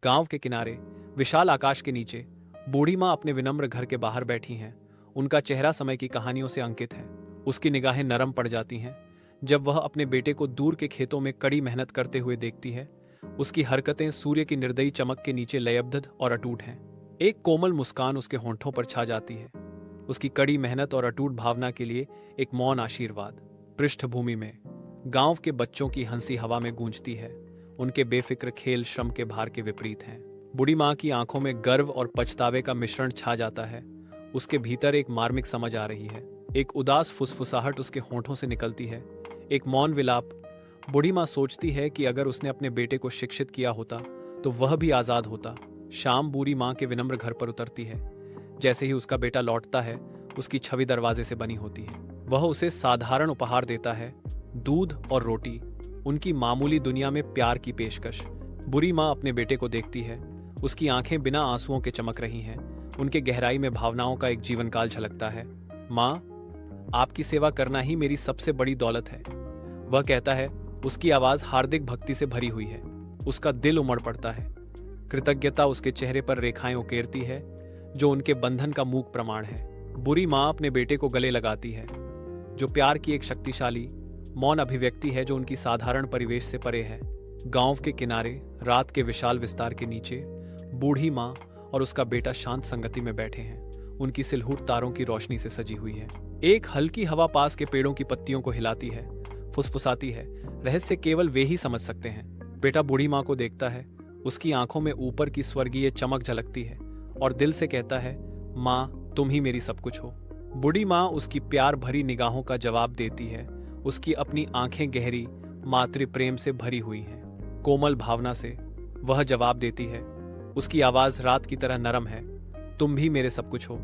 गांव के किनारे विशाल आकाश के नीचे बूढ़ी माँ अपने विनम्र घर के बाहर बैठी हैं। उनका चेहरा समय की कहानियों से अंकित है। उसकी निगाहें नरम पड़ जाती हैं जब वह अपने बेटे को दूर के खेतों में कड़ी मेहनत करते हुए देखती है। उसकी हरकतें सूर्य की निर्दयी चमक के नीचे लयबद्ध और अटूट हैं। एक कोमल मुस्कान उसके होंठों पर छा जाती है। उसकी कड़ी मेहनत और अटूट भावना के लिए एक मौन आशीर्वाद। पृष्ठभूमि में गांव के बच्चों की हंसी हवा में गूंजती है। उनके बेफिक्र खेल श्रम के भार के विपरीत हैं। बूढ़ी माँ की आंखों में गर्व और पछतावे का मिश्रण छा जाता है। उसके भीतर एक मार्मिक समझ आ रही है। एक उदास फुसफुसाहट उसके होंठों से निकलती है, एक मौन विलाप। बूढ़ी माँ सोचती है कि अगर उसने अपने बेटे को शिक्षित किया होता तो वह भी आजाद होता। शाम बूढ़ी माँ के विनम्र घर पर उतरती है। जैसे ही उसका बेटा लौटता है, उसकी छवि दरवाजे से बनी होती है। वह उसे साधारण उपहार देता है, दूध और रोटी, उनकी मामूली दुनिया में प्यार की पेशकश। बुरी माँ अपने बेटे को देखती है। उसकी आंखें बिना आंसुओं के चमक रही हैं। उनके गहराई में भावनाओं का एक जीवन काल झलकता है। माँ, आपकी सेवा करना ही मेरी सबसे बड़ी दौलत है, वह कहता है। उसकी आवाज हार्दिक भक्ति से भरी हुई है। उसका दिल उमड़ पड़ता है। कृतज्ञता उसके चेहरे पर रेखाएं उकेरती है, जो उनके बंधन का मूक प्रमाण है। बुरी माँ अपने बेटे को गले लगाती है, जो प्यार की एक शक्तिशाली मौन अभिव्यक्ति है जो उनकी साधारण परिवेश से परे है। गांव के किनारे रात के विशाल विस्तार के नीचे बूढ़ी माँ और उसका बेटा शांत संगति में बैठे हैं। उनकी सिलहूट तारों की रोशनी से सजी हुई है। एक हल्की हवा पास के पेड़ों की पत्तियों को हिलाती है, फुसफुसाती है। रहस्य केवल वे ही समझ सकते हैं। बेटा बूढ़ी माँ को देखता है। उसकी आंखों में ऊपर की स्वर्गीय चमक झलकती है और दिल से कहता है, माँ, तुम ही मेरी सब कुछ हो। बूढ़ी माँ उसकी प्यार भरी निगाहों का जवाब देती है। उसकी अपनी आंखें गहरी मातृ प्रेम से भरी हुई हैं। कोमल भावना से वह जवाब देती है। उसकी आवाज रात की तरह नरम है, तुम भी मेरे सब कुछ हो।